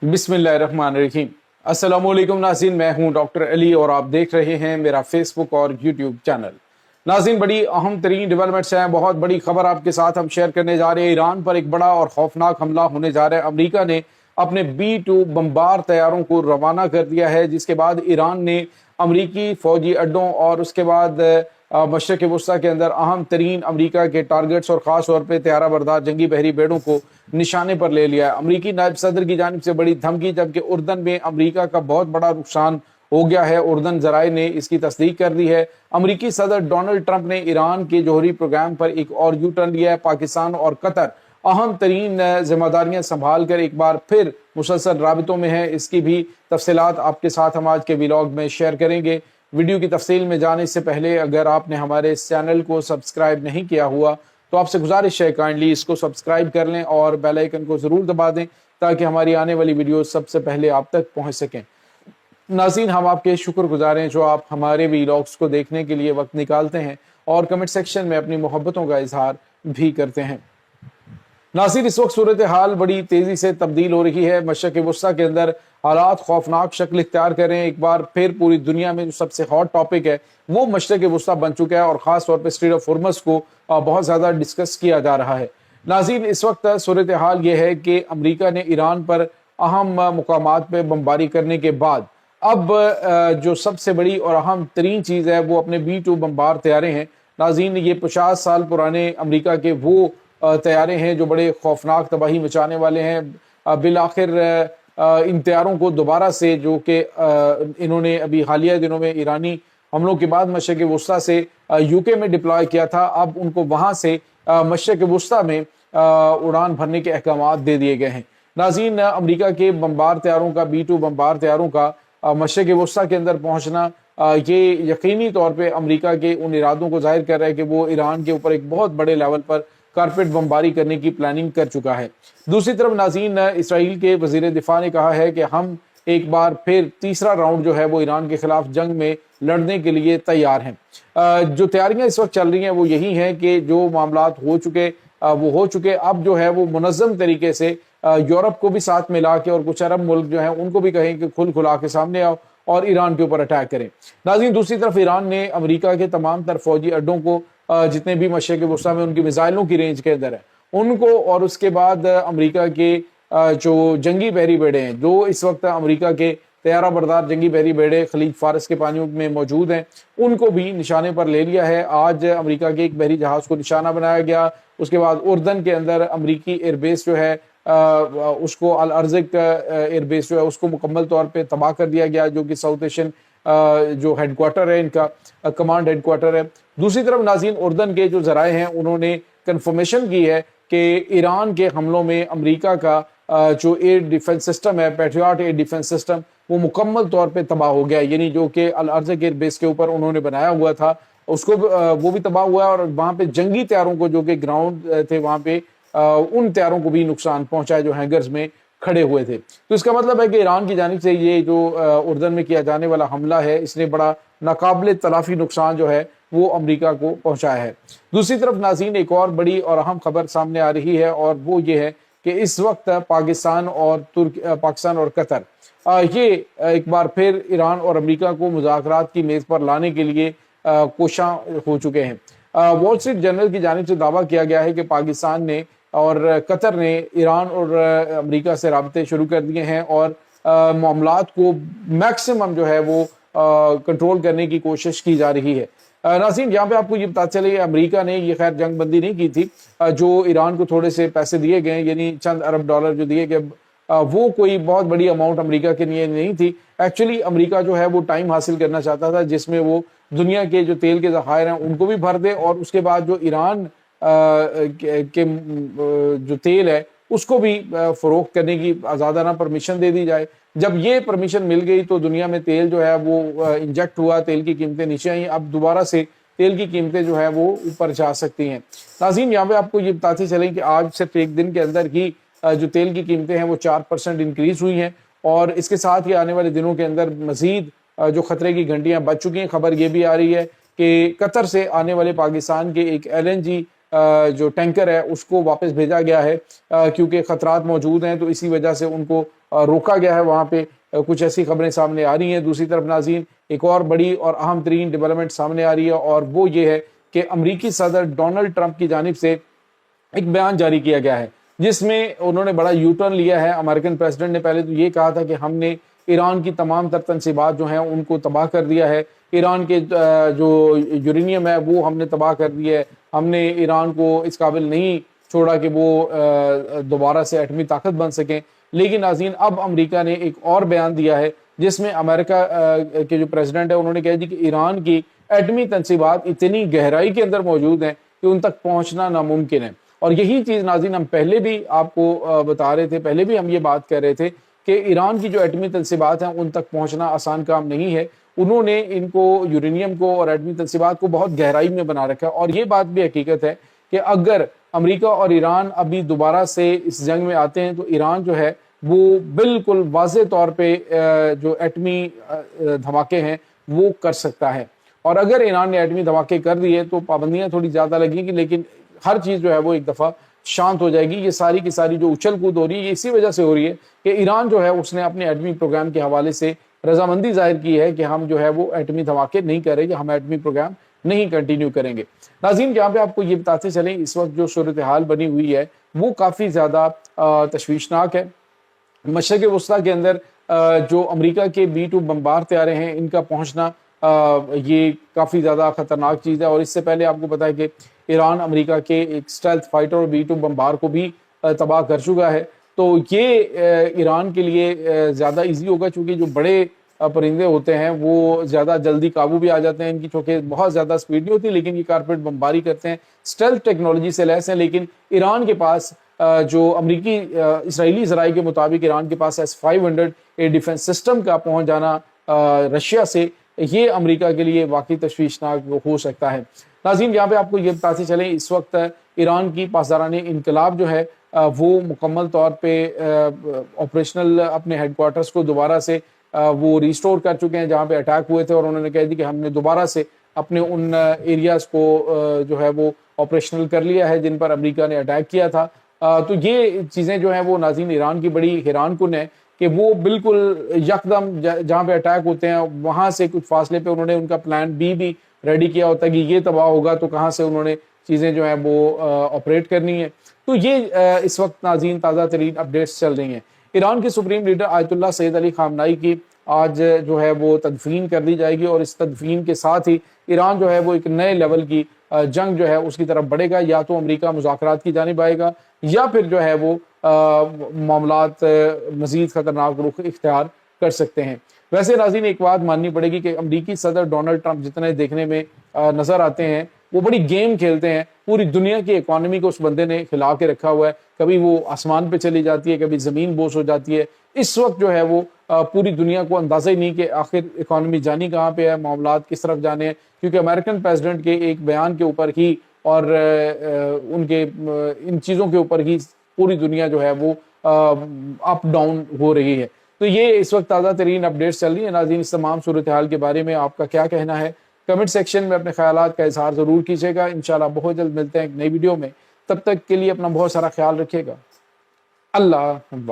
बिस्मिल्लाहिर्रहमानिर्रहीम। अस्सलामुअलैकुम नाज़रीन, मैं हूं डॉक्टर अली और आप देख रहे हैं मेरा फेसबुक और यूट्यूब चैनल। नाज़रीन, बड़ी अहम तरीन डेवलपमेंट्स हैं, बहुत बड़ी खबर आपके साथ हम शेयर करने जा रहे हैं। ईरान पर एक बड़ा और खौफनाक हमला होने जा रहा है। अमेरिका ने अपने B-2 बमबार तैयारों को रवाना कर दिया है, जिसके बाद ईरान ने अमरीकी फौजी अड्डों और उसके बाद मशरक़ वस्ता के अंदर अहम तरीन अमरीका के टारगेट्स और ख़ास तौर पर त्यारा बरदार जंगी बहरी बेड़ों को निशाने पर ले लिया है। अमरीकी नायब सदर की जानिब से बड़ी धमकी, जबकि उर्दन में अमरीका का बहुत बड़ा नुकसान हो गया है। उर्दन जराए ने इसकी तस्दीक कर दी है। अमरीकी सदर डोनाल्ड ट्रंप ने ईरान के जौहरी प्रोग्राम पर एक और यू टर्न लिया है। पाकिस्तान और कतर अहम तरीन जिम्मेदारियां संभाल कर एक बार फिर मुसलसल राबितों में है। इसकी भी तफसीलात आपके साथ हम आज के व्लॉग में शेयर करेंगे। वीडियो की तफसील में जाने से पहले अगर आपने हमारे इस चैनल को सब्सक्राइब नहीं किया हुआ तो आपसे गुजारिश है काइंडली इसको सब्सक्राइब कर लें और बेल आइकन को ज़रूर दबा दें ताकि हमारी आने वाली वीडियो सबसे पहले आप तक पहुंच सकें। नाज़रीन, हम आपके शुक्रगुजार हैं जो आप हमारे व्लॉग्स को देखने के लिए वक्त निकालते हैं और कमेंट सेक्शन में अपनी मोहब्बतों का इजहार भी करते हैं। नाज़रीन, इस वक्त सूरत हाल बड़ी तेज़ी से तब्दील हो रही है। मशरक़ वस्ता के अंदर हालात खौफनाक शक्ल इख्तियार कर रहे हैं। एक बार फिर पूरी दुनिया में जो सबसे हॉट टॉपिक है वो मशरक़ वस्ता बन चुका है और ख़ास तौर पर स्ट्रेट ऑफ हॉर्मुज़ को बहुत ज़्यादा डिस्कस किया जा रहा है। नाज़रीन, इस वक्त सूरत हाल ये है कि अमरीका ने ईरान पर अहम मुकामात पर बमबारी करने के बाद अब जो सबसे बड़ी और अहम तरीन चीज़ है वो अपने B-2 बमबार तैयारे हैं। नाज़रीन, ये 50 साल पुराने अमरीका के वो तैयारे हैं जो बड़े खौफनाक तबाही मचाने वाले हैं। बिल आखिर इन तैयारों को दोबारा से जो कि इन्होंने अभी हालिया दिनों में ईरानी हमलों के बाद मशरक़ वस्ता से यूके में डिप्लॉय किया था, अब उनको वहाँ से मशरक़ वस्ता में उड़ान भरने के अहकामात दे दिए गए हैं। नाज़रीन, अमरीका के बमबार तैयारों का B-2 बमबार तैयारों का मशरक़ वस्ता के अंदर पहुँचना ये यकीनी तौर पर अमरीका के उन इरादों को जाहिर कर रहा है कि वो ईरान के ऊपर एक बहुत बड़े लेवल पर कारपेट बमबारी करने की प्लानिंग कर चुका है। दूसरी तरफ नाज़रीन, इसराइल के वज़ीर दिफा ने कहा है कि हम एक बार फिर तीसरा राउंड जो है वो ईरान के खिलाफ जंग में लड़ने के लिए तैयार हैं। जो तैयारियां इस वक्त चल रही हैं वो यही हैं कि जो मामलात हो चुके वो हो चुके, अब जो है वो मुनज़्ज़म तरीके से यूरोप को भी साथ मिला के और कुछ अरब मुल्क जो हैं उनको भी कहें कि खुला के सामने आओ और ईरान के ऊपर अटैक करें। नाज़रीन, दूसरी तरफ ईरान ने अमेरिका के तमाम तर फौजी अड्डों को जितने भी मशरक़ वस्ता में उनकी मिसाइलों की रेंज के अंदर है उनको, और उसके बाद अमेरिका के जो जंगी बहरी बेड़े हैं जो इस वक्त अमेरिका के त्यारा बरदार जंगी बहरी बेड़े खलीज फारस के पानियों में मौजूद हैं, उनको भी निशाने पर ले लिया है। आज अमेरिका के एक बहरी जहाज़ को निशाना बनाया गया। उसके बाद उर्दन के अंदर अमेरिकी एयरबेस जो है उसको अल अर्ज़िक एयरबेस जो है उसको मुकम्मल तौर पर तबाह कर दिया गया, जो कि साउथ एशियन जो हेडक्वार्टर है इनका कमांड हेडक्वार्टर है। दूसरी तरफ नाज़रीन, उर्दन के जो ज़राए हैं उन्होंने कन्फर्मेशन की है कि ईरान के हमलों में अमेरिका का जो एयर डिफेंस सिस्टम है, पैट्रियट एयर डिफेंस सिस्टम, वो मुकम्मल तौर पे तबाह हो गया। यानी जो कि अल अर्ज़िक एयर बेस के ऊपर उन्होंने बनाया हुआ था उसको वो भी तबाह हुआ है और वहाँ पे जंगी तैयारों को जो कि ग्राउंड थे वहाँ पे उन तैयारों को भी नुकसान पहुँचा है जो हैंगर्स में खड़े हुए थे। तो इसका मतलब है कि ईरान की जानिब से ये जो उर्दन में किया जाने वाला हमला है इसने बड़ा नाकाबिले तलाफी नुकसान जो है वो अमेरिका को पहुंचाया है। दूसरी तरफ नाज़रीन, एक और बड़ी और अहम खबर सामने आ रही है और वो ये है कि इस वक्त पाकिस्तान और कतर ये एक बार फिर ईरान और अमेरिका को मुज़ाकरात की मेज़ पर लाने के लिए कोशां हो चुके हैं। वॉल स्ट्रीट जर्नल की जानिब से दावा किया गया है कि पाकिस्तान ने और कतर ने ईरान और अमेरिका से राब्ते शुरू कर दिए हैं और मामलात को मैक्सिमम जो है वो कंट्रोल करने की कोशिश की जा रही है। नाज़रीन, यहाँ पे आपको ये पता चले अमेरिका ने ये खैर जंग बंदी नहीं की थी, जो ईरान को थोड़े से पैसे दिए गए यानी चंद अरब डॉलर जो दिए गए वो कोई बहुत बड़ी अमाउंट अमेरिका के लिए नहीं थी। एक्चुअली अमेरिका जो है वो टाइम हासिल करना चाहता था जिसमें वो दुनिया के जो तेल के ज़खायर हैं उनको भी भर दे और उसके बाद जो ईरान के जो तेल है उसको भी फ़रोख्त करने की आज़ादाना परमिशन दे दी जाए। जब ये परमिशन मिल गई तो दुनिया में तेल जो है वो इंजेक्ट हुआ, तेल की कीमतें नीचे आई। अब दोबारा से तेल की कीमतें जो है वो ऊपर जा सकती हैं। नाज़रीन, यहाँ पे आपको ये बताते चलें कि आज सिर्फ एक दिन के अंदर ही जो तेल की कीमतें हैं वो 4% इंक्रीज़ हुई हैं और इसके साथ ही आने वाले दिनों के अंदर मज़ीद जो खतरे की घंटियाँ बज चुकी हैं। खबर ये भी आ रही है कि कतर से आने वाले पाकिस्तान के एक LNG جو ٹینکر ہے اس کو واپس بھیجا گیا ہے کیونکہ خطرات موجود ہیں، تو اسی وجہ سے ان کو روکا گیا ہے وہاں پہ۔ کچھ ایسی خبریں سامنے آ رہی ہیں۔ دوسری طرف ناظرین ایک اور بڑی اور اہم ترین ڈیولپمنٹ سامنے آ رہی ہے، اور وہ یہ ہے کہ امریکی صدر ڈونلڈ ٹرمپ کی جانب سے ایک بیان جاری کیا گیا ہے جس میں انہوں نے بڑا یو ٹرن لیا ہے۔ امریکن پریزیڈنٹ نے پہلے تو یہ کہا تھا کہ ہم نے ایران کی تمام تر تنصیبات جو ہیں ان کو تباہ کر دیا ہے، ایران کے جو یورینیم ہے وہ ہم نے تباہ کر دیا ہے، ہم نے ایران کو اس قابل نہیں چھوڑا کہ وہ دوبارہ سے ایٹمی طاقت بن سکیں۔ لیکن ناظرین اب امریکہ نے ایک اور بیان دیا ہے جس میں امریکہ کے جو پریزیڈنٹ ہے انہوں نے کہا کہ ایران کی ایٹمی تنصیبات اتنی گہرائی کے اندر موجود ہیں کہ ان تک پہنچنا ناممکن ہے۔ اور یہی چیز ناظرین ہم پہلے بھی آپ کو بتا رہے تھے، پہلے بھی ہم یہ بات کر رہے تھے کہ ایران کی جو ایٹمی تنصیبات ہیں ان تک پہنچنا آسان کام نہیں ہے۔ انہوں نے ان کو یورینیم کو اور ایٹمی تنصیبات کو بہت گہرائی میں بنا رکھا ہے، اور یہ بات بھی حقیقت ہے کہ اگر امریکہ اور ایران ابھی دوبارہ سے اس جنگ میں آتے ہیں تو ایران جو ہے وہ بالکل واضح طور پہ جو ایٹمی دھماکے ہیں وہ کر سکتا ہے، اور اگر ایران نے ایٹمی دھماکے کر دیے تو پابندیاں تھوڑی زیادہ لگیں گی، لیکن ہر چیز جو ہے وہ ایک دفعہ شانت ہو جائے گی۔ یہ ساری کی ساری جو اچھل کود ہو رہی ہے یہ اسی وجہ سے ہو رہی ہے کہ ایران جو ہے اس نے اپنے ایٹمی پروگرام کے حوالے سے رضامندی ظاہر کی ہے کہ ہم جو ہے وہ ایٹمی دھماکے نہیں کریں گے، ہم ایٹمی پروگرام نہیں کنٹینیو کریں گے۔ ناظرین یہاں پہ آپ کو یہ بتاتے چلیں اس وقت جو صورتحال بنی ہوئی ہے وہ کافی زیادہ تشویشناک ہے۔ مشرق وسطیٰ کے اندر جو امریکہ کے B-2 بمبار طیارے ہیں ان کا پہنچنا یہ کافی زیادہ خطرناک چیز ہے، اور اس سے پہلے آپ کو پتا ہے کہ ایران امریکہ کے ایک اسٹیلتھ فائٹر اور B-2 بمبار کو بھی تباہ کر چکا ہے۔ تو یہ ایران کے لیے زیادہ ایزی ہوگا چونکہ جو بڑے پرندے ہوتے ہیں وہ زیادہ جلدی قابو بھی آ جاتے ہیں، ان کی چونکہ بہت زیادہ سپیڈ نہیں ہوتی لیکن یہ کارپیٹ بمباری کرتے ہیں، اسٹیلتھ ٹیکنالوجی سے لیس ہیں۔ لیکن ایران کے پاس جو امریکی اسرائیلی ذرائع کے مطابق ایران کے پاس S-500 ایئر ڈیفنس سسٹم کا پہنچ جانا رشیا سے، یہ امریکہ کے لیے واقعی تشویشناک ہو سکتا ہے۔ ناظرین یہاں پہ آپ کو یہ بتاتے چلیں اس وقت ایران کی پاسداران انقلاب جو ہے وہ مکمل طور پہ آپریشنل اپنے ہیڈ کوارٹرز کو دوبارہ سے وہ ریسٹور کر چکے ہیں جہاں پہ اٹیک ہوئے تھے، اور انہوں نے کہہ دی کہ ہم نے دوبارہ سے اپنے ان ایریاز کو جو ہے وہ آپریشنل کر لیا ہے جن پر امریکہ نے اٹیک کیا تھا۔ تو یہ چیزیں جو ہیں وہ ناظرین ایران کی بڑی حیران کن ہے کہ وہ بالکل یکدم جہاں پہ اٹیک ہوتے ہیں وہاں سے کچھ فاصلے پہ انہوں نے ان کا پلان B بھی ریڈی کیا ہوتا ہے کہ یہ تباہ ہوگا تو کہاں سے انہوں نے چیزیں جو ہیں وہ آپریٹ کرنی ہے۔ تو یہ اس وقت ناظرین تازہ ترین اپڈیٹس چل رہی ہیں۔ ایران کے سپریم لیڈر آیت اللہ سید علی خامنائی کی آج جو ہے وہ تدفین کر دی جائے گی، اور اس تدفین کے ساتھ ہی ایران جو ہے وہ ایک نئے لیول کی جنگ جو ہے اس کی طرف بڑھے گا، یا تو امریکہ مذاکرات کی جانب آئے گا یا پھر جو ہے وہ معاملات مزید خطرناک رخ اختیار کر سکتے ہیں۔ ویسے ناظرین ایک بات ماننی پڑے گی کہ امریکی صدر ڈونلڈ ٹرمپ جتنے دیکھنے میں نظر آتے ہیں وہ بڑی گیم کھیلتے ہیں، پوری دنیا کی اکانومی کو اس بندے نے ہلا کے رکھا ہوا ہے، کبھی وہ آسمان پہ چلی جاتی ہے، کبھی زمین بوس ہو جاتی ہے۔ اس وقت جو ہے وہ پوری دنیا کو اندازہ ہی نہیں کہ آخر اکانومی جانی کہاں پہ ہے، معاملات کس طرف جانے ہیں، کیونکہ امریکن پریزیڈنٹ کے ایک بیان کے اوپر ہی اور ان کے ان چیزوں کے اوپر ہی پوری دنیا جو ہے وہ اپ ڈاؤن ہو رہی ہے۔ تو یہ اس وقت تازہ ترین اپڈیٹس چل رہی ہیں۔ ناظرین اس تمام صورتحال کے بارے میں آپ کا کیا کہنا ہے؟ کمنٹ سیکشن میں اپنے خیالات کا اظہار ضرور کیجیے گا۔ انشاءاللہ بہت جلد ملتے ہیں ایک نئی ویڈیو میں، تب تک کے لیے اپنا بہت سارا خیال رکھیے گا۔ اللہ حافظ۔